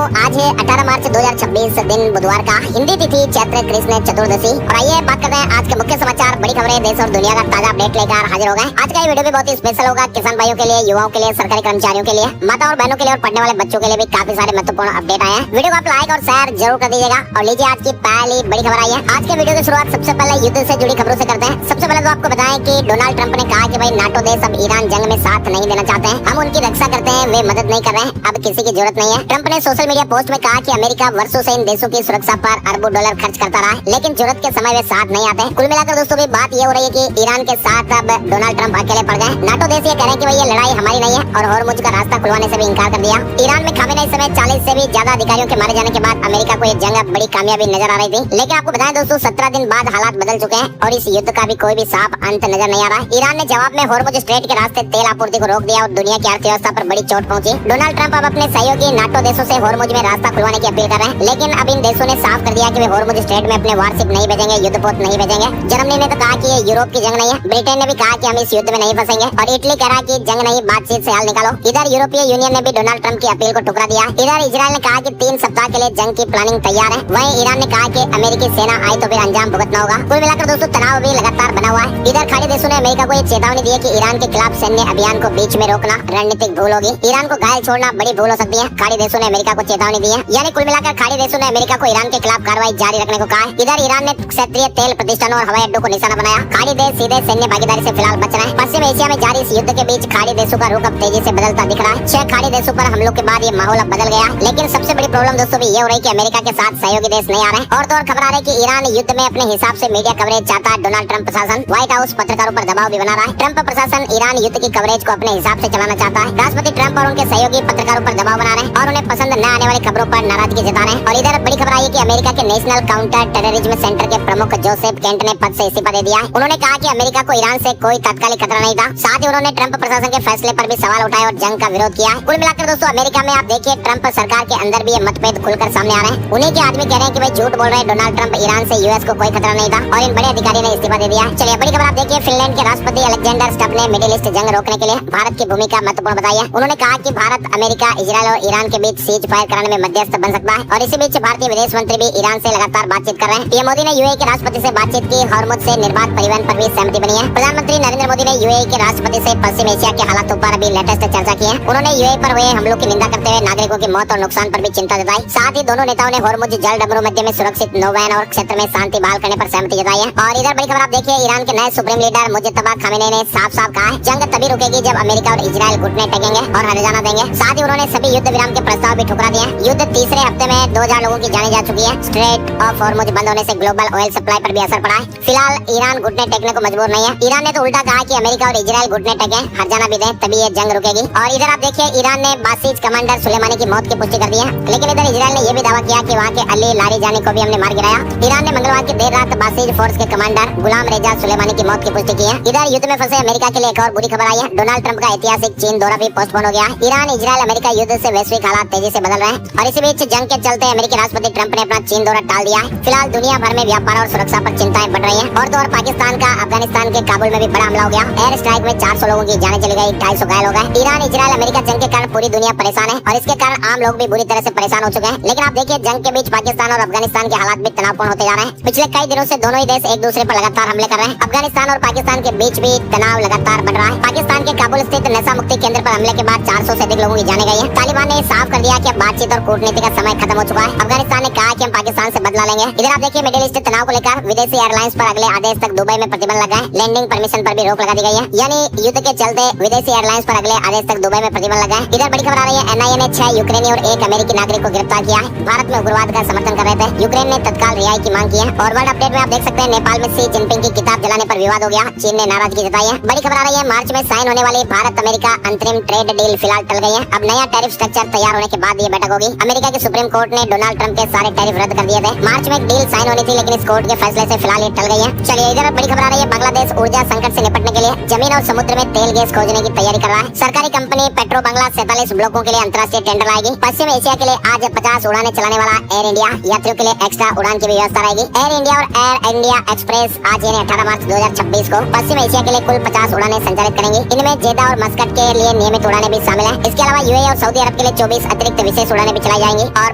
आज है 18 मार्च 2026 दिन बुधवार का, हिंदी तिथि चैत्र कृष्ण चतुर्दशी। और आइए बात करते हैं आज के मुख्य समाचार, बड़ी खबरें, देश और दुनिया का ताजा अपडेट लेकर हाजिर हो गए। आज का ये वीडियो भी बहुत ही स्पेशल होगा, किसान भाइयों के लिए, युवाओं के लिए, सरकारी कर्मचारियों के लिए, माता और बहनों के लिए और पढ़ने वाले बच्चों के लिए भी काफी सारे महत्वपूर्ण अपडेट आए हैं। वीडियो को आप लाइक और शेयर जरूर कर दीजिएगा। और लीजिए आज की पहली बड़ी खबर आई है। आज के वीडियो की शुरुआत सबसे पहले युद्ध से जुड़ी खबरों से करते हैं। सबसे पहले तो आपको बताएं कि डोनाल्ड ट्रंप ने कहा कि भाई नाटो देश अब ईरान जंग में साथ नहीं देना चाहते हैं, हम उनकी रक्षा करते हैं, वे मदद नहीं कर रहे हैं, अब किसी की जरूरत नहीं है। ट्रंप ने सोशल मीडिया पोस्ट में कहा कि अमेरिका वर्षों से इन देशों की सुरक्षा पर अरबों डॉलर खर्च करता रहा है, लेकिन जरूरत के समय वे साथ नहीं आते। कुल मिलाकर दोस्तों भी बात ये हो रही है कि ईरान के साथ अब डोनाल्ड ट्रंप अकेले पड़ गए। नाटो देश ये कह रहे हैं कि भाई ये लड़ाई हमारी नहीं है और हॉर्मुज का रास्ता खुलवाने से भी इंकार कर दिया। ईरान में खामेनेई समेत 40 से भी ज्यादा अधिकारियों के मारे जाने के बाद अमेरिका को ये जंग बड़ी कामयाबी नजर आ रही थी। लेकिन आपको बताएं दोस्तों 17 दिन बाद हालात बदल चुके हैं और इस युद्ध का भी कोई भी साफ अंत नजर नहीं आ रहा है। ईरान ने जवाब में हॉर्मुज स्ट्रेट के रास्ते तेल आपूर्ति को रोक दिया और दुनिया की अर्थव्यवस्था पर बड़ी चोट पहुंची। डोनाल्ड ट्रंप अब अपने सहयोगी नाटो देशों से हॉर्मुज में रास्ता खुलवाने की अपील कर रहे हैं, लेकिन अब इन देशों ने साफ कर दिया कि वे हॉर्मुज स्ट्रेट में अपने वारशिप नहीं भेजेंगे, युद्धपोत नहीं भेजेंगे। जर्मनी ने तो कहा कि ये यूरोप की जंग नहीं है, ब्रिटेन ने भी कहा कि हम इस युद्ध में नहीं फंसेंगे और इटली कह रहा है कि जंग नहीं, बातचीत से हल निकालो। इधर यूरोपीय यूनियन ने भी डोनाल्ड ट्रंप की अपील को ठुकरा दिया। इधर इजराइल ने कहा कि 3 सप्ताह के लिए जंग की प्लानिंग तैयार है। वहीं ईरान ने कहा कि अमेरिकी सेना आए तो फिर अंजाम भुगतना होगा। कुल मिलाकर दोस्तों तनाव भी लगातार बना हुआ है। इधर खाड़ी देशों ने अमेरिका को ये चेतावनी दी है कि ईरान के खिलाफ सैन्य अभियान को बीच में रोकना रणनीतिक भूल होगी, ईरान को घायल छोड़ना बड़ी भूल हो सकती है। खाड़ी देशों ने अमेरिका को चेतावनी दी है, यानी कुल मिलाकर खाड़ी देशों ने अमेरिका को ईरान के खिलाफ कार्रवाई जारी रखने को कहा है। इधर ईरान ने क्षेत्रीय तेल प्रतिष्ठानों और हवाई अड्डों को निशाना बनाया। खाड़ी देश सीधे सैन्य भागीदारी से फिलहाल बच रहे हैं। पश्चिम एशिया में जारी इस युद्ध के बीच खाड़ी देशों का रुख अब तेजी से बदलता दिख रहा है। 6 खाड़ी देशों पर हमलों के बाद ये माहौल अब बदल गया। लेकिन सबसे बड़ी प्रॉब्लम दोस्तों भी ये हो रही है कि अमेरिका के साथ सहयोगी देश नहीं आ रहे हैं। और तो और खबर आ रही है कि ईरान युद्ध में अपने हिसाब से मीडिया कवरेज चाहता है। डोनाल्ड ट्रंप प्रशासन व्हाइट हाउस पत्रकारों पर दबाव भी बना रहा है। ट्रंप प्रशासन ईरान युद्ध की कवरेज को अपने हिसाब से चलाना चाहता है। राष्ट्रपति ट्रंप और उनके सहयोगी पत्रकारों पर दबाव बना रहे हैं और उन्हें पसंद न आने वाली खबरों पर नाराजगी जता रहे हैं। और इधर बड़ी खबर आई है कि अमेरिका के नेशनल काउंटर टेररिज्म सेंटर के प्रमुख जोसेफ केंट ने पद से इस्तीफा दे दिया है। उन्होंने कहा कि अमेरिका को ईरान से कोई तात्कालिक खतरा नहीं था। साथ ही उन्होंने ट्रंप प्रशासन के फैसले पर भी सवाल उठाए और जंग का विरोध किया। कुल मिलाकर दोस्तों अमेरिका में आप देखिए ट्रंप सरकार के अंदर भी ये मतभेद खुलकर सामने आ रहे हैं। उन्हीं के आदमी कह रहे हैं कि भाई झूठ बोल रहे हैं, डोनाल्ड ट्रंप ईरान से यूएस को कोई खतरा नहीं था और इन बड़े अधिकारी ने इस्तीफा दे दिया। चलिए बड़ी खबर आप देखिए, फिनलैंड के राष्ट्रपति अलेक्जेंडर स्टब ने मिडिल ईस्ट जंग रोकने के लिए भारत की भूमिका महत्वपूर्ण बताई है। उन्होंने कहा कि भारत अमेरिका, इजरायल और ईरान के बीच सीज फायर कराने में मध्यस्थ बन सकता है। और इसी बीच भारतीय विदेश मंत्री भी ईरान से लगातार बातचीत कर रहे हैं। पीएम मोदी ने यूएई के राष्ट्रपति से बातचीत की, हॉर्मुज से निर्बाध परिवहन पर भी सहमति बनी है। प्रधानमंत्री नरेंद्र मोदी ने यूएई के राष्ट्रपति से पश्चिम एशिया के हालातों पर भी लेटेस्ट चर्चा की है। उन्होंने यूएई पर हुए हमलों की निंदा करते हुए नागरिकों की मौत और नुकसान पर भी चिंता जताई। साथ ही दोनों नेताओं ने हॉर्मुज जल डमरू मध्य में सुरक्षित नौवहन और क्षेत्र में शांति बहाल करने पर सहमति जताई है। और इधर बड़ी खबर आप देखिए, ईरान के नए सुप्रीम लीडर मुजतबा खामेनेई ने साफ साफ कहा है जंग तभी रुकेगी जब अमेरिका और इजरायल घुटने टेकेंगे और हरजाना देंगे। साथ ही उन्होंने सभी युद्ध विराम के प्रस्ताव भी ठुकरा दिए। युद्ध तीसरे हफ्ते में 2000 लोगों की जाने जा चुकी है। स्ट्रेट ऑफ हॉर्मुज बंद होने से ग्लोबल ऑयल सप्लाई पर भी असर पड़ा है। फिलहाल ईरान घुटने टेकने को मजबूर नहीं है। ईरान ने तो उल्टा कहा कि अमेरिका और इजरायल घुटने टेके, हरजाना भी दें, तभी ये जंग रुकेगी। और इधर आप देखिए ईरान ने बासिज कमांडर सुलेमानी की मौत की पुष्टि कर दी है, लेकिन इधर इजरायल ने यह भी दावा किया कि वहाँ के अली लारीजानी को भी हमने मार गिराया। ईरान ने मंगलवार की देर रात बासिज फोर्स के कमांडर गुलाम रेजा सुलेमानी की मौत की पुष्टि की है। इधर युद्ध में फंसे अमेरिका के लिए एक और बुरी खबर आई है। डोनाल्ड ट्रंप का ऐतिहासिक चीन दौरा भी पोस्टपोन हो गया है। ईरान, इजरायल, अमेरिका युद्ध से वैश्विक हालात तेजी से बदल रहे हैं और इसी बीच जंग के चलते अमेरिकी राष्ट्रपति ट्रंप ने अपना चीन दौरा टाल दिया है। फिलहाल दुनिया भर में व्यापार और सुरक्षा पर चिंताएं बढ़ रही हैं। और तो और पाकिस्तान का अफगानिस्तान के काबुल में भी बड़ा हमला हो गया। एयर स्ट्राइक में 400 लोगों की जाने चली गई, 250 घायल हो गए। ईरान, इजरायल, अमेरिका जंग के कारण पूरी दुनिया परेशान है और इसके कारण आम लोग भी बुरी तरह से परेशान हो चुके हैं। लेकिन आप देखिए जंग के बीच पाकिस्तान और अफगानिस्तान के हालात भी तनावपूर्ण होते जा रहे हैं। पिछले कई दिनों से दोनों ही देश एक दूसरे पर लगातार हमले कर रहे हैं। अफगानिस्तान और पाकिस्तान के बीच भी तनाव लगातार बढ़ रहा है। पाकिस्तान के काबुल स्थित नशा मुक्ति केंद्र पर हमले के बाद 400 से अधिक लोगों की जाने गई है। तालिबान ने साफ कर दिया कि अब बातचीत और कूटनीति का समय खत्म हो चुका है। अफगानिस्तान ने कहा कि हम पाकिस्तान से बदला लेंगे। इधर आप देखिए मिडिल ईस्ट तनाव को लेकर विदेशी एयरलाइंस पर अगले आदेश तक दुबई में प्रतिबंध लगा है। लैंडिंग परमिशन पर भी रोक लगा दी गई है, यानी युद्ध के चलते विदेशी एयरलाइंस पर अगले आदेश तक दुबई में प्रतिबंध लगा है। इधर बड़ी खबर आ रही है, एनआईए ने 6 यूक्रेनी और 1 अमेरिकी नागरिक को गिरफ्तार किया है। भारत में उग्रवाद का समर्थन कर रहे थे। यूक्रेन ने तत्काल रिहाई की मांग की है। और वर्ल्ड अपडेट में आप देख सकते हैं नेपाल में शी जिनपिंग की किताब जलाने पर विवाद हो गया, चीन ने नाराजगी जताई है। बड़ी खबर आ रही है, मार्च में साइन होने वाली भारत अमेरिका अंतरिम ट्रेड डील फिलहाल टल गई है। अब नया टैरिफ स्ट्रक्चर तैयार होने के बाद ये बैठक होगी। अमेरिका की सुप्रीम कोर्ट ने डोनाल्ड ट्रंप के सारे टैरिफ रद्द कर दिए थे। मार्च में एक डील साइन होनी थी, लेकिन इस कोर्ट के फैसले से फिलहाल ये टल गई है। चलिए इधर बड़ी खबर आ रही है, बांग्लादेश ऊर्जा संकट से निपटने के लिए जमीन और समुद्र में तेल गैस खोजने की तैयारी कर रहा है। सरकारी कंपनी पेट्रो बांग्ला 47 ब्लॉकों के लिए अंतर्राष्ट्रीय टेंडर लाएगी। पश्चिम एशिया के लिए आज 50 उड़ानें चलाने वाला एयर इंडिया यात्रियों के लिए एक्स्ट्रा उड़ान की व्यवस्था रहेगी। एयर इंडिया और एयर इंडिया एक्सप्रेस आज यानी 18 मार्च 2026 को पश्चिम एशिया के लिए कुल 50 उड़ानें संचालित करेंगी। इनमें जेदा और मस्कट के लिए नियमित उड़ानें भी शामिल है। इसके अलावा यूएई और सऊदी अरब के लिए 24 अतिरिक्त विशेष उड़ानें भी चलाई जाएंगी। और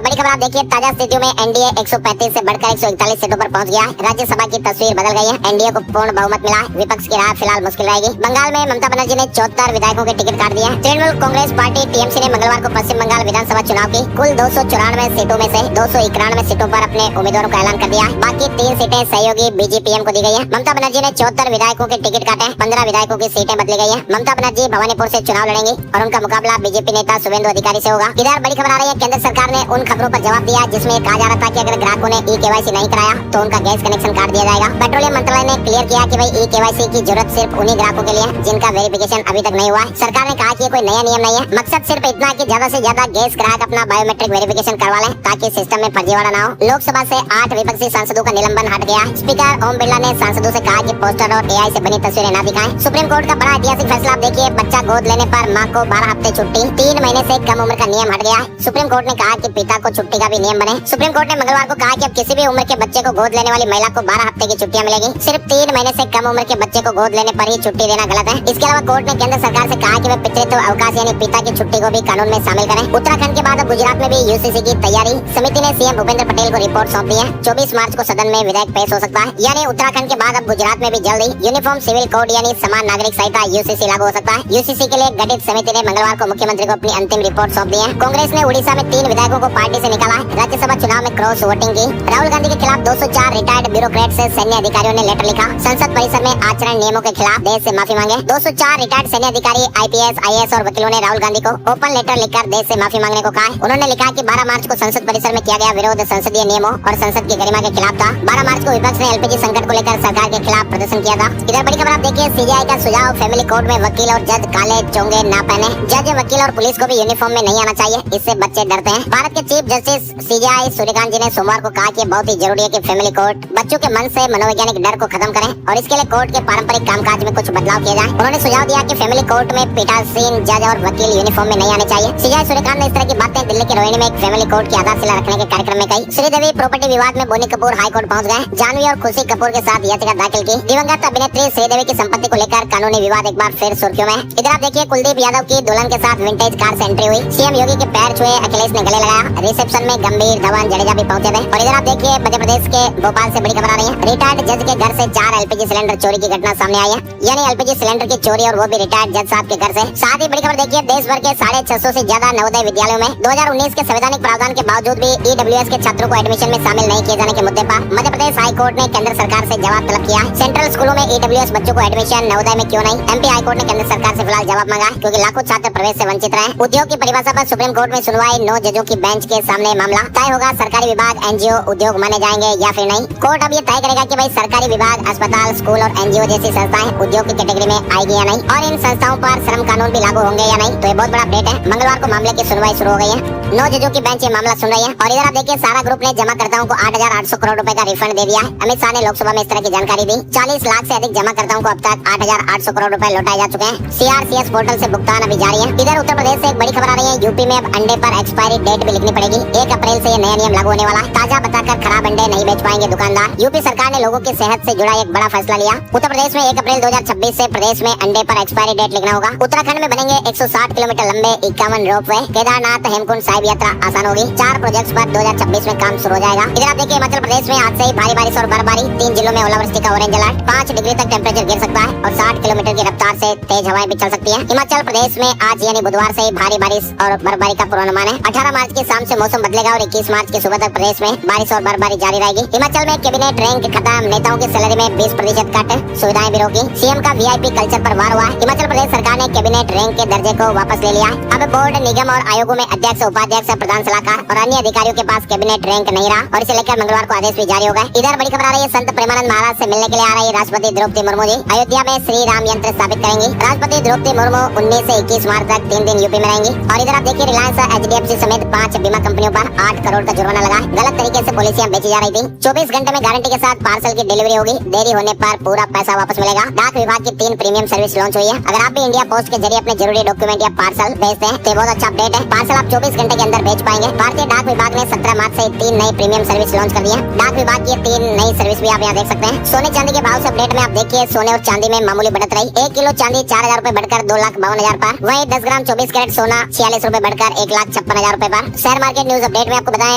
बड़ी खबर आप देखिए, ताजा स्थितियों में एनडीए 135 से बढ़कर 141 सीटों पर पहुंच गया है। राज्यसभा की तस्वीर बदल गई है, एनडीए को पूर्ण बहुमत मिला है। विपक्ष की राह फिलहाल मुश्किल रहेगी। बंगाल में ममता बनर्जी ने 74 विधायकों के टिकट काट दिए हैं। तृणमूल कांग्रेस पार्टी टीएमसी ने मंगलवार को पश्चिम बंगाल विधानसभा चुनाव की कुल 294 सीटों में से 291 सीटों पर अपने उम्मीदवारों का ऐलान कर दिया है। बाकी 3 सीटें सहयोगी बीजेपीएम को दी गई है। ममता बनर्जी ने 74 विधायकों के टिकट काटे हैं, 15 विधायकों की सीटें बदली गई है। ममता बनर्जी भवानीपुर से चुनाव लड़ेंगी और उनका मुकाबला बीजेपी नेता शुभेंदु अधिकारी से होगा। इधर बड़ी खबर आ रही है, केंद्र सरकार ने उन खबरों पर जवाब दिया जिसमें कहा जा रहा था कि अगर ग्राहकों ने ई-केवाईसी नहीं कराया तो उनका गैस कनेक्शन काट दिया जाएगा। पेट्रोलियम मंत्रालय ने क्लियर किया कि भाई ई-केवाईसी की जरूरत सिर्फ उन्हीं ग्राहकों के लिए है जिनका वेरिफिकेशन अभी तक नहीं हुआ है। सरकार ने कहा कि ये कोई नया नियम नहीं है, मकसद सिर्फ इतना कि ज्यादा से ज्यादा गैस ग्राहक अपना बायोमेट्रिक वेरिफिकेशन करवा लें ताकि सिस्टम में फर्जीवाड़ा ना हो। लोकसभा से 8 विपक्षी सांसदों का निलंबन हट गया। स्पीकर ओम बिरला ने सांसदों से कहा कि पोस्टर और एआई से बनी तस्वीरें न दिखाएं। सुप्रीम कोर्ट का बड़ा ऐतिहासिक फैसला आप देखिए, बच्चा गोद लेने पर मां को 12 हफ्ते छुट्टी, 3 महीने से कम उम्र का नियम हट गया है। सुप्रीम कोर्ट ने कहा कि पिता को छुट्टी का भी नियम बने। सुप्रीम कोर्ट ने मंगलवार को कहा कि अब किसी भी उम्र के बच्चे को गोद लेने वाली महिला को 12 हफ्ते की छुट्टियां मिलेगी। सिर्फ 3 महीने से कम उम्र के बच्चे को गोद लेने पर ही छुट्टी देना गलत है। इसके अलावा कोर्ट ने केंद्र सरकार से कहा कि वे पितृत्व अवकाश यानी पिता की छुट्टी को भी कानून में शामिल करें। उत्तराखंड के बाद अब गुजरात में भी यूसीसी की तैयारी, समिति ने सीएम भूपेंद्र पटेल को रिपोर्ट सौंप दी है। 24 मार्च को सदन में विधेयक पेश हो सकता है। यानी उत्तराखंड के बाद अब गुजरात में भी जल्दी यूनिफॉर्म सिविल कोड यानी समान नागरिक संहिता यूसीसी लागू हो सकता है। यूसीसी के लिए गठित समिति ने मंगलवार को मुख्यमंत्री को अपनी अंतिम रिपोर्ट सौंप दी है। कांग्रेस ने उड़ीसा में 3 विधायकों को पार्टी से निकाला है। राज्यसभा चुनाव में क्रॉस वोटिंग की। राहुल गांधी के खिलाफ 204 रिटायर्ड ब्यूरोक्रेट से सैन्य अधिकारियों ने लेटर लिखा। संसद परिसर में आचरण नियमों के खिलाफ देश से माफी मांगे। 204 रिटायर्ड सैन्य अधिकारी, आईपीएस, आईएएस और वकीलों ने राहुल गांधी को ओपन लेटर लिखकर देश से माफी मांगने को कहा है। उन्होंने लिखा कि 12 मार्च को संसद परिसर में किया गया विरोध संसदीय नियमों और संसद की गरिमा के खिलाफ था। 12 मार्च को विपक्ष ने एलपीजी संकट को लेकर सरकार के खिलाफ प्रदर्शन किया था। इधर बड़ी खबर आप देखिए, सीजीआई का सुझाव, फैमिली कोर्ट में वकील और जज काले चोंगे ना पहने। जज, वकील और पुलिस को भी यूनिफॉर्म में नहीं आना चाहिए, इससे बच्चे डरते हैं। भारत के चीफ जस्टिस सीजीआई सूर्यकांत जी ने सोमवार को कहा कि बहुत ही जरूरी है कि फैमिली कोर्ट बच्चों के मन से मनोवैज्ञानिक डर को खत्म करें और इसके लिए कोर्ट के पारंपरिक कामकाज में कुछ बदलाव किए जाएं। उन्होंने सुझाव दिया कि फैमिली कोर्ट में पीठासीन, जज और वकील यूनिफॉर्म में नहीं आने चाहिए। सीजीआई सूर्यकांत ने इस तरह की बातें दिल्ली के रोहिणी में एक फैमिली कोर्ट की आधारशिला रखने के कार्यक्रम में कही। श्रीदेवी प्रॉपर्टी विवाद में बोनी कपूर हाई कोर्ट पहुंच गए। जानवी और खुशी कपूर के साथ याचिका दाखिल की। दिवंगत अभिनेत्री श्रीदेवी की संपत्ति को लेकर कानूनी विवाद एक बार फिर सुर्खियों में। इधर आप देखिए, कुलदीप यादव की दुल्हन के साथ विंटेज कार से एंट्री हुई। सीएम योगी के पैर छुए अखिलेश ने गले लगाया। रिसेप्शन में गंभीर, धवन, जडेजा भी पहुंचे थे। और इधर आप देखिए, मध्य प्रदेश के भोपाल से बड़ी खबर आ रही है। रिटायर्ड जज के घर से 4 एलपीजी सिलेंडर चोरी की घटना सामने आई है। यानी एलपीजी सिलेंडर की चोरी और वो भी रिटायर्ड जज साहब के घर से। साथ ही बड़ी खबर देखिए, देश भर के 650 से ज्यादा नवोदय विद्यालयों में 2019 के संवैधानिक प्रावधान के बावजूद भी ईडब्ल्यूएस के छात्रों को एडमिशन में शामिल नहीं किए जाने के मुद्दे पर मध्य प्रदेश हाई कोर्ट ने केंद्र सरकार से जवाब तलब किया। सेंट्रल स्कूलों में ईडब्ल्यूएस बच्चों को एडमिशन, नवोदय में क्यों नहीं? एमपी हाई कोर्ट ने केंद्र सरकार से फिलहाल जवाब मांगा क्योंकि लाखों छात्र प्रवेश से वंचित रहे। उद्योग की परिभाषा पर सुप्रीम कोर्ट में सुनवाई, 9 जजों की बेंच के सामने मामला तय होगा। सरकारी विभाग, एनजीओ, उद्योग माने जाएंगे या फिर नहीं। कोर्ट अब ये तय करेगा कि भाई सरकारी विभाग, अस्पताल, स्कूल और एनजीओ जैसी संस्थाएं उद्योग की कैटेगरी में आएगी या नहीं, और इन संस्थाओं पर श्रम कानून भी लागू होंगे या नहीं। तो ये बहुत बड़ा अपडेट है। मंगलवार को मामले की सुनवाई शुरू हो गई है। 9 जजों की बेंच ये मामला सुन रही है। और इधर आप देखिए, सारा ग्रुप ने जमाकर्ताओं को 8,800 करोड़ रुपए का रिफंड दे दिया है। अमित शाह ने लोकसभा में इस तरह की जानकारी दी। 40 लाख से अधिक जमाकर्ताओं को अब तक 8,800 करोड़ रुपए लौटाए जा चुके हैं। सीआरसीएस पोर्टल से भुगतान अभी जारी है। इधर उत्तर प्रदेश से एक बड़ी खबर आ रही है। यूपी में अब अंडे पर एक्सपायरी डेट भी लिखनी पड़ेगी। 1 अप्रैल से ये नया नियम लागू होने वाला है। ताजा बताकर खराब अंडे नहीं बेच पाएंगे दुकानदार। यूपी सरकार ने लोगों की सेहत से जुड़ा एक बड़ा फैसला लिया। उत्तर प्रदेश में 1 अप्रैल 2026 से प्रदेश में अंडे पर एक्सपायरी डेट लिखना होगा। उत्तराखंड में बनेंगे 160 किलोमीटर लंबे 51 रोपवे। केदारनाथ हेमकुंड साहिब यात्रा आसान होगी। 4 प्रोजेक्ट्स पर 2026 में काम शुरू हो जाएगा। इधर आप देखिए, हिमाचल प्रदेश में आज से ही भारी बारिश और बर्फबारी। 3 जिलों में ओलावृष्टि का ऑरेंज अलर्ट। 5 डिग्री तक टेम्परेचर गिर सकता है और 60 किलोमीटर की रफ्तार से तेज हवाएं भी चल सकती है। हिमाचल प्रदेश में आज यानी बुधवार से ही भारी बारिश और बर्फबारी का पूर्वानुमान है। 18 मार्च की शाम से मौसम बदलेगा और 21 मार्च की सुबह तक प्रदेश में बारिश और बर्फबारी जारी रहेगी। हिमाचल में कैबिनेट रैंक खत्म, नेताओं की सैलरी में 20% कट, सुविधाएं भी रोकी। सीएम का वीआईपी कल्चर पर वार हुआ। हिमाचल प्रदेश सरकार ने कैबिनेट रैंक के दर्जे को वापस ले लिया। अब बोर्ड, निगम और आयोगों में अध्यक्ष, उपाध्यक्ष, प्रधान सलाहकार और अन्य अधिकारियों के पास कैबिनेट रैंक नहीं रहा और इसे लेकर मंगलवार को आदेश भी जारी हो गए। इधर बड़ी खबर आ रही है, संत प्रेमानंद महाराज से मिलने के लिए आ रही राष्ट्रपति द्रौपदी मुर्मू जी अयोध्या में श्री राम यंत्र स्थापित करेंगी। राष्ट्रपति द्रौपदी मुर्मू 19 से 21 मार्च तक 3 दिन यूपी में रहेंगी। और इधर आप देखिए, रिलायंस, एचडीएफसी समेत 5 बीमा कंपनियों पर 8 करोड़ का जुर्माना लगा। गलत तरीके से पॉलिसियां बेची जा रही थी। 24 घंटे में गारंटी के साथ पार्सल की डिलीवरी होगी। देरी होने पर पूरा पैसा वापस मिलेगा। डाक विभाग की 3 प्रीमियम सर्विस लॉन्च हुई है। अगर आप भी इंडिया पोस्ट के जरिए अपने जरूरी डॉक्यूमेंट या पार्सल भेजते हैं तो बहुत अच्छा अपडेट है। पार्सल आप 24 घंटे के अंदर भेज पाएंगे। भारतीय डाक विभाग ने 17 मार्च से 3 नई प्रीमियम सर्विस लॉन्च कर दी है। डाक विभाग की 3 नई सर्विस भी आप यहाँ देख सकते हैं। सोने चांदी के भाव से अपडेट में आप देखिए, सोने और चांदी में मामूली बढ़त रही। 1 किलो चांदी 4,000 रूपए बढ़कर 2,52,000 पर। वहीं 10 ग्राम 24 कैरेट सोना 46 रूपए बढ़कर 1,56,000 ₹11 पर। शेयर मार्केट न्यूज अपडेट में आपको बताएं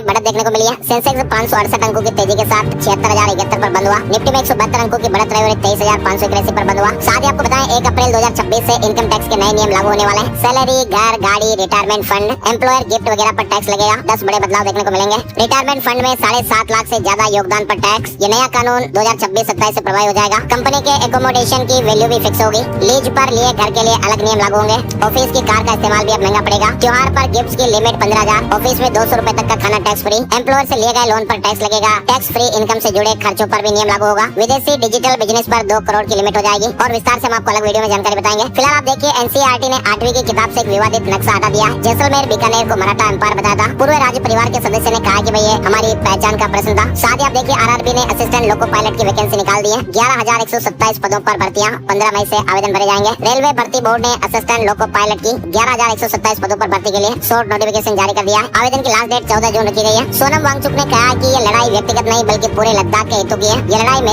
बढ़त देखने को मिली है। सेंसेक्स 568 अंकों की तेजी के साथ 76,071 पर बंद हुआ। निफ्टी में 172 अंकों की बढ़त रही और 23,581 पर बंद हुआ। साथ ही आपको बताएं 1 अप्रैल 2026 से इनकम टैक्स के नए नियम लागू होने वाले हैं। सैलरी, घर, गाड़ी, रिटायरमेंट फंड, एम्प्लॉयर गिफ्ट वगैरह पर टैक्स लगेगा। 10 बड़े बदलाव देखने को मिलेंगे। रिटायरमेंट फंड में 7.5 लाख से ज्यादा योगदान पर टैक्स। ये नया कानून 2026-27 से प्रभावी हो जाएगा। कंपनी के एकोमोडेशन की वैल्यू भी फिक्स होगी। लीज पर लिए घर के लिए अलग नियम लागू होंगे। ऑफिस की कार का इस्तेमाल भी अब महंगा पड़ेगा। त्योहार पर गिफ्ट की लिमिट 15,000। ऑफिस में ₹200 तक का खाना टैक्स फ्री। एम्प्लॉयर से लिए गए लोन पर टैक्स लगेगा। टैक्स फ्री इनकम से जुड़े खर्चों पर भी नियम लागू होगा। विदेशी डिजिटल बिजनेस पर 2 करोड़ की लिमिट हो जाएगी। और विस्तार से हम आपको अलग वीडियो में जानकारी बताएंगे। फिलहाल आप देखिए एनसीईआरटी ने 8वीं की किताब से एक विवादित नक्शा हटा दिया। जैसलमेर बीकानेर को मराठा एम्पायर बताया था। पूर्व राज्य परिवार के सदस्य ने कहा कि भाई ये हमारी पहचान का प्रश्न था। साथ ही आप देखिए आरआरबी ने असिस्टेंट लोको पायलट की वैकेंसी निकाल दी है। 11,127 पदों पर भर्तियां 15 मई से आवेदन भरे जाएंगे। रेलवे भर्ती बोर्ड ने असिस्टेंट लोको पायलट की 11,127 पदों पर भर्ती के लिए शॉर्ट नोटिफिकेशन जारी कर दिया है। आवेदन की लास्ट डेट 14 जून रखी गई है। सोनम वांगचुक ने कहा कि ये लड़ाई व्यक्तिगत नहीं बल्कि पूरे लद्दाख के हितों की है। ये लड़ाई मेरी